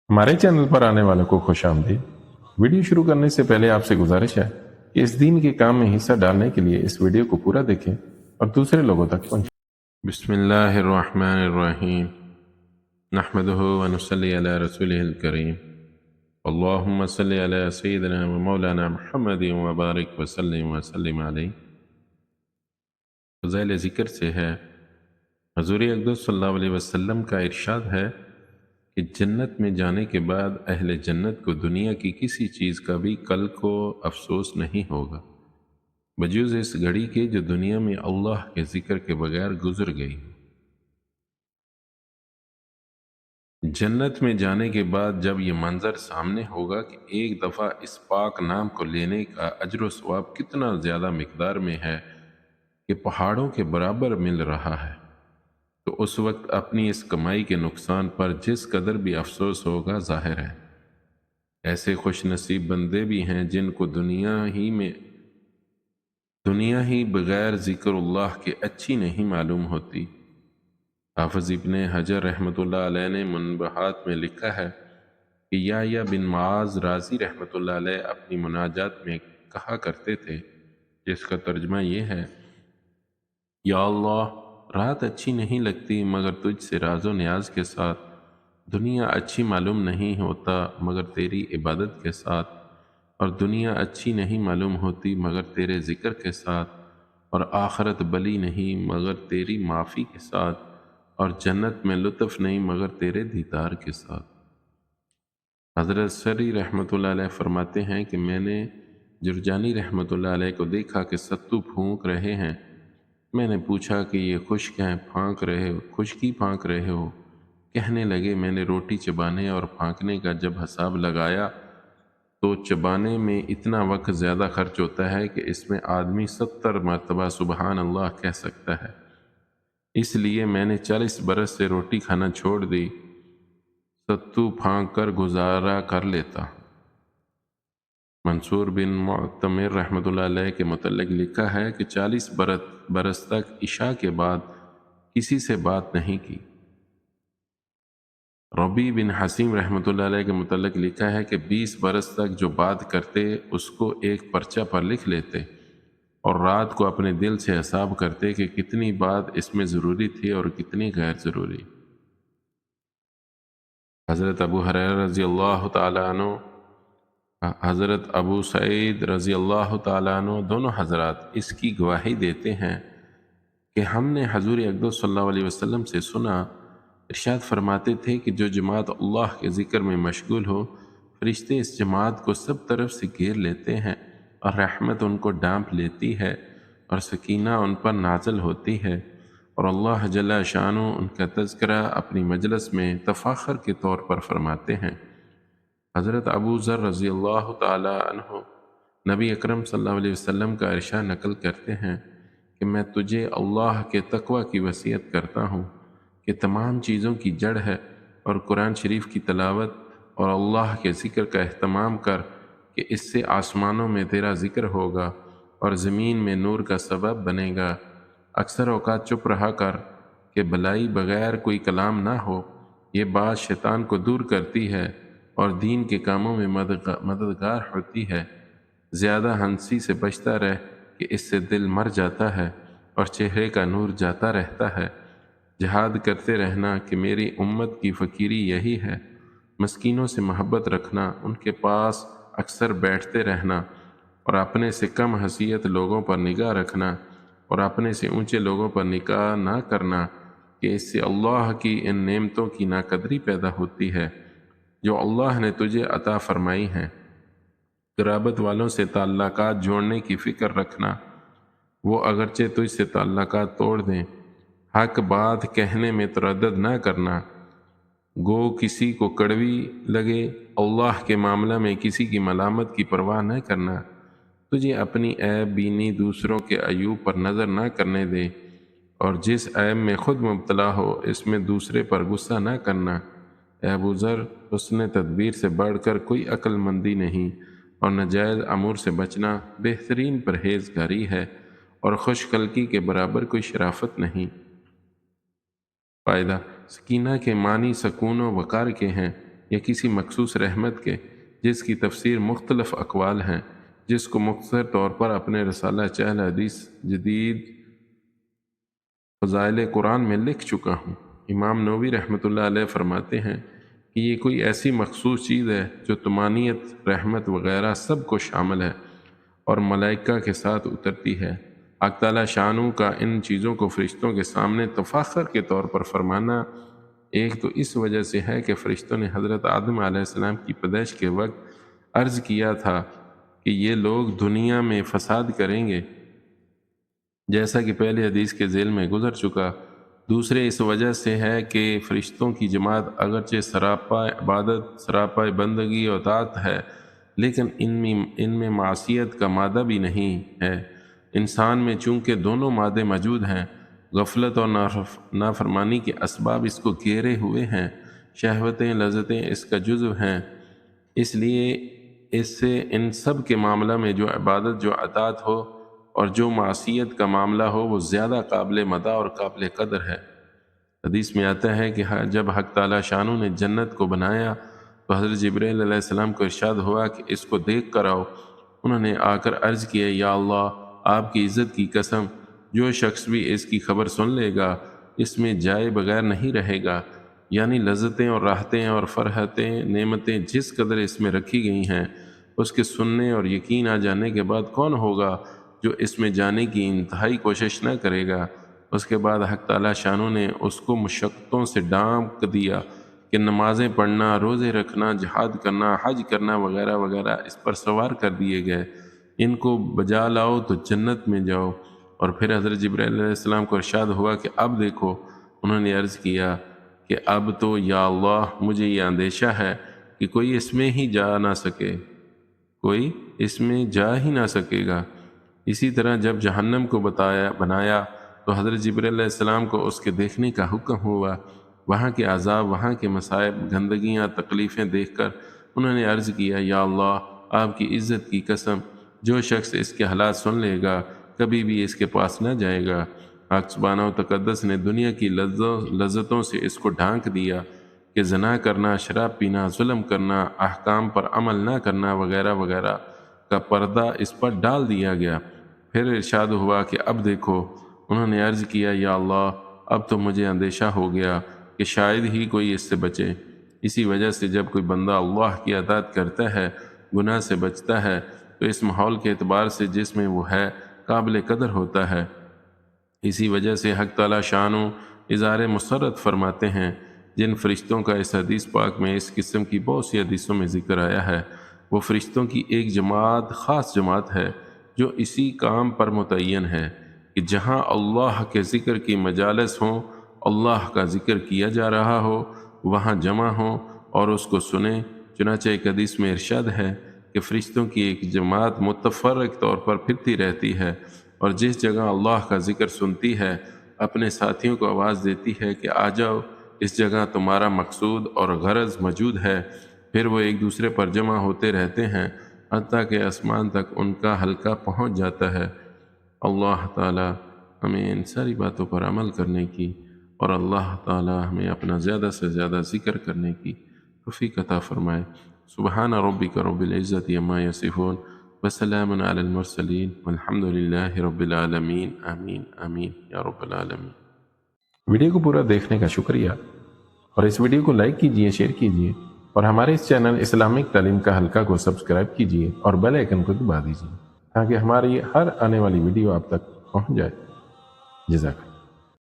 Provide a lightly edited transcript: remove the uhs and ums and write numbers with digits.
हमारे चैनल पर आने वालों को खुश आमदीद। वीडियो शुरू करने से पहले आपसे गुजारिश है कि इस दीन के काम में हिस्सा डालने के लिए इस वीडियो को पूरा देखें और दूसरे लोगों तक पहुंचाएं। बिस्मिल्लाहिर्रहमानिर्रहीम। नहमदुहु व नुसल्ली अला रसूलिहिल करीम। अल्लाहुम्मा सल्लि अला सय्यिदिना व मौलाना मुहम्मदिन व बारिक व सल्लिम अलैहि। फ़ज़ाइल ज़िक्र से है, हज़ूर अक़दस सल्लल्लाहु अलैहि वसल्लम का इरशाद है कि जन्नत में जाने के बाद अहले जन्नत को दुनिया की किसी चीज़ का भी कल को अफसोस नहीं होगा, बजूज़ इस घड़ी के जो दुनिया में अल्लाह के ज़िक्र के बगैर गुजर गई। जन्नत में जाने के बाद जब ये मंज़र सामने होगा कि एक दफ़ा इस पाक नाम को लेने का अजर व सवाब कितना ज़्यादा मिक़दार में है कि पहाड़ों के बराबर मिल रहा है, तो उस वक्त अपनी इस कमाई के नुकसान पर जिस कदर भी अफसोस होगा ज़ाहिर है। ऐसे खुश नसीब बंदे भी हैं जिनको दुनिया ही बग़ैर ज़िक्रुल्लाह के अच्छी नहीं मालूम होती। हाफ़िज़ इब्ने हजर रहमतुल्लाह अलैह ने मुनबहात में लिखा है कि या बिन मुआज़ राज़ी रहमतुल्लाह अलैह अपनी मुनाजात में कहा करते थे, जिसका तर्जुमा ये है, या अल्लाह, रात अच्छी नहीं लगती मगर तुझसे राज़ो न्याज के साथ, दुनिया अच्छी मालूम नहीं होता मगर तेरी इबादत के साथ, और दुनिया अच्छी नहीं मालूम होती मगर तेरे ज़िक्र के साथ, और आखरत भली नहीं मगर तेरी माफ़ी के साथ, और जन्नत में लुत्फ़ नहीं मगर तेरे दीदार के साथ। हज़रत सरी रहमतुल्लाह अलैह फरमाते हैं कि मैंने जुरजानी रहमतुल्लाह अलैह को देखा कि सत्तू फूंक रहे हैं। मैंने पूछा कि ये खुश्क हैं, खुश्की फाँक रहे हो? कहने लगे, मैंने रोटी चबाने और फाँकने का जब हिसाब लगाया तो चबाने में इतना वक्त ज़्यादा खर्च होता है कि इसमें आदमी 70 मरतबा सुबहान अल्लाह कह सकता है। इसलिए मैंने 40 बरस से रोटी खाना छोड़ दी, सत्तू फाँक कर गुजारा कर लेता। मंसूर बिन मुअतमिर रहमतुल्लाह अलैह के मुतल्लिक़ लिखा है कि 40 बरस तक इशा के बाद किसी से बात नहीं की। रबी बिन हसीम रहमतुल्लाह अलैह के मुतल्लिक़ लिखा है कि 20 बरस तक जो बात करते उसको एक पर्चा पर लिख लेते और रात को अपने दिल से हिसाब करते कि कितनी बात इसमें ज़रूरी थी और कितनी गैर ज़रूरी। हज़रत अबू हुरैरा रज़ी अल्लाह तआला अन्हु, हज़रत अबू सईद रज़ी अल्लाह तआला अन्हु दोनों हज़रात इसकी गवाही देते हैं कि हमने हज़ूर अक़दस सल्लल्लाहु अलैहि वसल्लम से सुना, इरशाद फरमाते थे कि जो जमात अल्लाह के ज़िक्र में मशगूल हो, फरिश्ते इस जमात को सब तरफ से घेर लेते हैं और रहमत उनको ढांप लेती है और सकीना उन पर नाज़िल होती है, और अल्लाह जल्ल शानो उनका तज़किरा अपनी मजलिस में तफ़ाखर के तौर पर फरमाते हैं। हज़रत अबू ज़र रज़ी अल्लाह तआला अन्हु नबी अकरम सल्लल्लाहु अलैहि वसल्लम का इरशाद नकल करते हैं कि मैं तुझे अल्लाह के तक़वा की वसीयत करता हूँ कि तमाम चीज़ों की जड़ है, और कुरान शरीफ की तिलावत और अल्लाह के ज़िक्र का एहतमाम कर कि इससे आसमानों में तेरा ज़िक्र होगा और ज़मीन में नूर का सबब बनेगा। अक्सर औक़ात चुप रहा कर कि भलाई बग़ैर कोई कलाम ना हो। ये बात शैतान को दूर करती है और दीन के कामों में मददगार होती है। ज़्यादा हंसी से बचता रह कि इससे दिल मर जाता है और चेहरे का नूर जाता रहता है। जिहाद करते रहना कि मेरी उम्मत की फ़कीरी यही है। मस्कीनों से मोहब्बत रखना, उनके पास अक्सर बैठते रहना और अपने से कम हसीयत लोगों पर निगाह रखना और अपने से ऊंचे लोगों पर निगाह ना करना कि इससे अल्लाह की इन नेमतों की नाकदरी पैदा होती है जो अल्लाह ने तुझे अता फरमाई हैं। क़राबत वालों से ताल्लुकात जोड़ने की फ़िक्र रखना, वो अगरचे तुझसे ताल्लुकात तोड़ दें। हक बात कहने में तरद्दुद न करना, गो किसी को कड़वी लगे। अल्लाह के मामला में किसी की मलामत की परवाह न करना। तुझे अपनी ऐब बीनी दूसरों के अयूब पर नज़र न करने दे, और जिस ऐब में खुद मुब्तला हो इसमें दूसरे पर गुस्सा न करना। ए अबू ज़र, हुस्न तदबीर से बढ़कर कोई अक्लमंदी नहीं, और नाजायज़ अमूर से बचना बेहतरीन परहेज़गारी है, और खुशखल्की के बराबर कोई शराफत नहीं। फ़ायदा, सकीना के मानी सकून व वक़ार के हैं। یا کسی مخصوص رحمت کے جس کی تفسیر مختلف اقوال ہیں، جس کو مختصر طور پر اپنے رسالہ چہل حدیث جدید فضائل قرآن میں لکھ چکا ہوں۔ امام نووی رحمۃ اللہ علیہ فرماتے ہیں کہ یہ کوئی ایسی مخصوص چیز ہے جو طمانینت، رحمت وغیرہ سب کو شامل ہے اور ملائکہ کے ساتھ اترتی ہے۔ حق تعالیٰ شانہ کا ان چیزوں کو فرشتوں کے سامنے تفاخر کے طور پر فرمانا ایک تو اس وجہ سے ہے کہ فرشتوں نے حضرت آدم علیہ السلام کی پیدائش کے وقت عرض کیا تھا کہ یہ لوگ دنیا میں فساد کریں گے، جیسا کہ پہلے حدیث کے ذیل میں گزر چکا۔ دوسرے اس وجہ سے ہے کہ فرشتوں کی جماعت اگرچہ سراپا عبادت، سراپا بندگی و اطاعت ہے، لیکن ان میں معصیت کا مادہ بھی نہیں ہے۔ انسان میں چونکہ دونوں مادے موجود ہیں، غفلت اور نافرمانی کے اسباب اس کو گھیرے ہوئے ہیں، شہوتیں، لذتیں اس کا جزو ہیں، اس لیے اس سے ان سب کے معاملہ میں جو عبادت، جو اطاعت ہو اور جو معصیت کا معاملہ ہو وہ زیادہ قابل مدح اور قابل قدر ہے۔ حدیث میں آتا ہے کہ جب حق تعالیٰ شانہ نے جنت کو بنایا تو حضرت جبرائیل علیہ السلام کو ارشاد ہوا کہ اس کو دیکھ کر آؤ۔ انہوں نے آ کر عرض کیا، یا اللہ، آپ کی عزت کی قسم، جو شخص بھی اس کی خبر سن لے گا اس میں جائے بغیر نہیں رہے گا، یعنی لذتیں اور راحتیں اور فرحتیں، نعمتیں جس قدر اس میں رکھی گئی ہیں، اس کے سننے اور یقین آ جانے کے بعد کون ہوگا جو اس میں جانے کی انتہائی کوشش نہ کرے گا۔ اس کے بعد حق تعالیٰ شانہ نے اس کو مشقتوں سے ڈانپ دیا کہ نمازیں پڑھنا، روزے رکھنا، جہاد کرنا، حج کرنا وغیرہ وغیرہ اس پر سوار کر دیے گئے۔ ان کو بجا لاؤ تو جنت میں جاؤ۔ اور پھر حضرت جبرائیل علیہ السلام کو ارشاد ہوا کہ اب دیکھو۔ انہوں نے عرض کیا کہ اب تو یا اللہ مجھے یہ اندیشہ ہے کہ کوئی اس میں ہی جا نہ سکے، کوئی اس میں جا ہی نہ سکے گا۔ اسی طرح جب جہنم کو بنایا تو حضرت جبرائیل علیہ السلام کو اس کے دیکھنے کا حکم ہوا۔ وہاں کے عذاب، وہاں کے مصائب، گندگیاں، تکلیفیں دیکھ کر انہوں نے عرض کیا، یا اللہ، آپ کی عزت کی قسم، جو شخص اس کے حالات سن لے گا کبھی بھی اس کے پاس نہ جائے گا۔ حق سبحانہ و تقدس نے دنیا کی لذتوں سے اس کو ڈھانک دیا کہ زنا کرنا، شراب پینا، ظلم کرنا، احکام پر عمل نہ کرنا وغیرہ وغیرہ کا پردہ اس پر ڈال دیا گیا۔ پھر ارشاد ہوا کہ اب دیکھو۔ انہوں نے عرض کیا، یا اللہ، اب تو مجھے اندیشہ ہو گیا کہ شاید ہی کوئی اس سے بچے۔ اسی وجہ سے جب کوئی بندہ اللہ کی اطاعت کرتا ہے، گناہ سے بچتا ہے، تو اس ماحول کے اعتبار سے جس میں وہ ہے قابل قدر ہوتا ہے۔ اسی وجہ سے حق تعالیٰ شانہ اظہار مسرت فرماتے ہیں، جن فرشتوں کا اس حدیث پاک میں اس قسم کی بہت سی حدیثوں میں ذکر آیا ہے، وہ فرشتوں کی ایک جماعت، خاص جماعت ہے جو اسی کام پر متعین ہے کہ جہاں اللہ کے ذکر کی مجالس ہوں، اللہ کا ذکر کیا جا رہا ہو، وہاں جمع ہوں اور اس کو سنیں۔ چنانچہ ایک حدیث میں ارشاد ہے کہ فرشتوں کی ایک جماعت متفرق طور پر پھرتی رہتی ہے اور جس جگہ اللہ کا ذکر سنتی ہے اپنے ساتھیوں کو آواز دیتی ہے کہ آ جاؤ، اس جگہ تمہارا مقصود اور غرض موجود ہے۔ پھر وہ ایک دوسرے پر جمع ہوتے رہتے ہیں حتیٰ کہ آسمان تک ان کا حلقہ پہنچ جاتا ہے۔ اللہ تعالی ہمیں ان ساری باتوں پر عمل کرنے کی اور اللہ تعالی ہمیں اپنا زیادہ سے زیادہ ذکر کرنے کی توفیق عطا فرمائے۔ سبحان ربک رب العزت عما یصفون وسلام علی المرسلین والحمد للہ رب العالمین۔ آمین آمین یا رب العالمین۔ ویڈیو کو پورا دیکھنے کا شکریہ، اور اس ویڈیو کو لائک کیجئے، شیئر کیجئے، اور ہمارے اس چینل اسلامک تعلیم کا حلقہ کو سبسکرائب کیجئے اور بیل آئیکن کو دبا دیجئے تاکہ ہماری ہر آنے والی ویڈیو آپ تک پہنچ جائے۔ جزاک اللہ۔